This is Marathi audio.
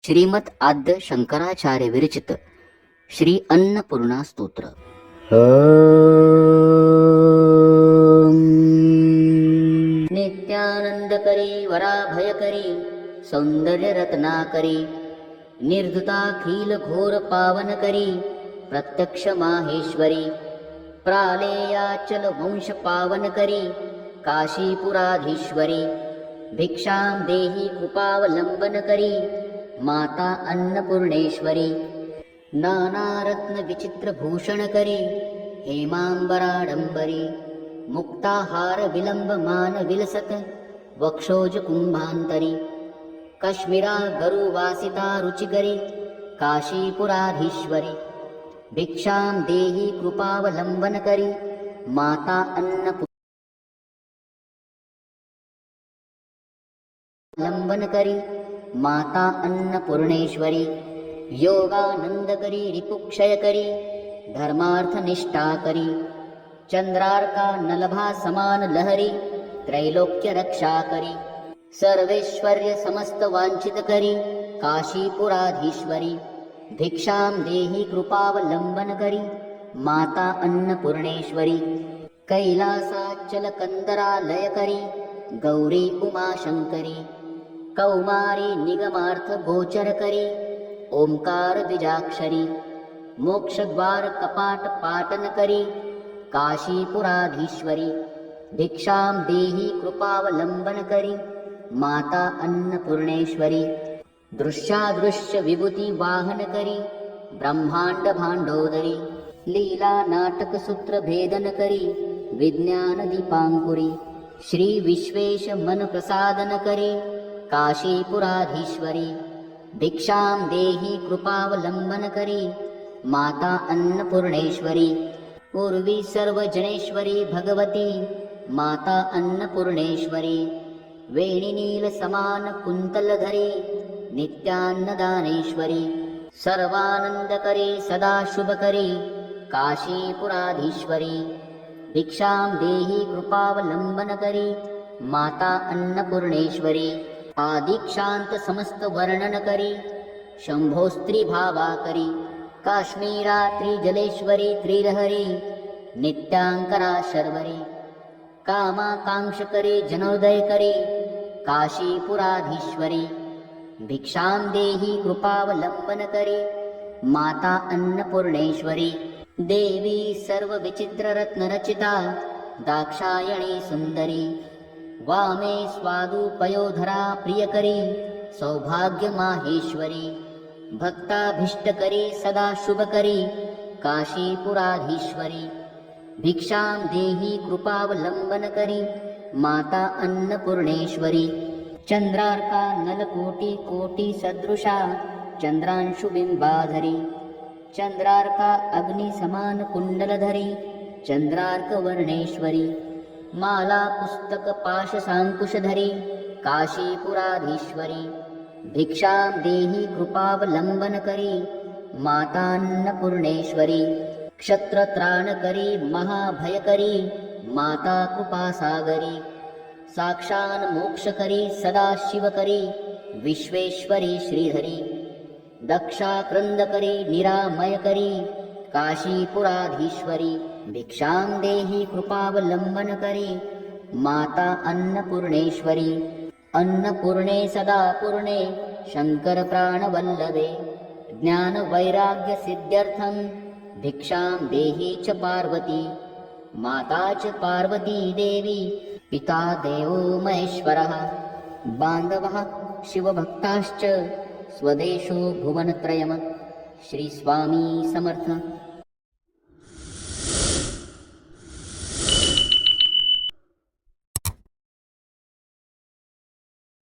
श्रीमद आद्य शंकराचार्य विरचित श्री अन्नपूर्णा स्तोत्र। नित्यानंदकरी वराभयकरी सौंदर्य रत्नाकरी निर्धुताखिल घोर पावनकरी प्रत्यक्ष माहेश्वरी प्रालेयाचल वंश पावनकरी काशीपुराधीश्वरी भिक्षां देहि कृपावलंबनकरी माता अन्नपूर्णेश्वरी नानारत्न विचित्र भूषण करी हेमांबराडंबरी मुक्ताहार विलंब मान विलसत वक्षोज कुंभांतरी कश्मीरा गरुवासिता रुचिकरी काशीपुराधीश्वरी भिक्षां देहि कृपावलंबन करी माता अन्नपूर्णेश्वरी करी माता अन्नपूर्णेश्वरी योगानंद करी रिपुक्षय करी धर्मार्थ निष्ठा करी चंद्रार्का नलभा समान लहरी त्रैलोक्य रक्षा करी सर्वेश्वर्य समस्त वांछित करी काशीपुराधीश्वरी भिक्षां देहि कृपावलंबन करी माता अन्नपूर्णेश्वरी कैलासाचल कंदरालय करी गौरी उमाशंकरी कौमारी निगमार्थ गोचर करी ओंकार बीजाक्षरी मोक्षद्वार कपाट पाटन करी काशीपुराधीश्वरी भिक्षां देहि कृपावलंबन करी माता अन्नपूर्णेश्वरी दृश्यादृश्य विभूति वाहन करी ब्रह्मांड भांडोदरी लीला नाटक सूत्र भेदन करी विज्ञान दीपांकुरी श्री विश्वेश मन प्रसादन करी काशीपुराधीश्वरी भिक्षां देहि कृपावलंबन करी माता अन्नपूर्णेश्वरी पूर्वी सर्वजनेश्वरी भगवती माता अन्नपूर्णेश्वरी वेणीनील समान कुंतलधरी नित्यान्नदानेश्वरी सर्वानंदकरी सदा शुभकरी काशीपुराधीश्वरी भिक्षां देहि कृपावलंबन करी माता अन्नपूर्णेश्वरी आदिक्षांत समस्त वर्णन करी शंभो स्त्री भावा करी काश्मीरा त्रिजलेश्वरी त्रिलहरी नित्यांकरा शर्वरी कामाकांक्ष करी जनोदय करी काशीपुराधीश्वरी भिक्षां देहि कृपावलंबन करी माता अन्नपूर्णेश्वरी देवी सर्व विचित्र रत्न रचिता दाक्षायणी सुंदरी वामे स्वादुपयोधरा प्रियकरी सौभाग्य माहेश्वरी भक्ताभीष्टकरी सदा शुभकरी काशीपुराधीश्वरी भिक्षां देहि कृपावलंबन करी माता अन्नपूर्णेश्वरी चंद्रार्का नलकोटि कोटि सदृशा चंद्रांशु बिंबाधरी चंद्रार्का अग्नि समान कुंडलधरी चंद्रार्क वर्णेश्वरी माला पुस्तक पाश सांकुशधरी काशीपुराधीश्वरी भिक्षां देहि कृपावलंबन करी मातान्नपूर्णेश्वरी क्षत्रत्राणकरी महाभयकरी माता कृपासागरी साक्षान् मोक्षकरी सदा शिवकरी विश्वेश्वरी श्रीधरी दक्षाक्रंदकरी निरामयकरी काशीपुराधीश्वरी भिक्षां देहि कृपावलंबन करी माता अन्नपूर्णेश्वरी अन्नपूर्णे सदा पूर्णे शंकर प्राणवल्लभे ज्ञान वैराग्य सिद्ध्यर्थं भिक्षां देहि च पार्वती माता च पार्वती देवी पिता देवो महेश्वरः बान्धवः शिवभक्ताश्च स्वदेशो भुवनत्रयम् श्री स्वामी समर्थ।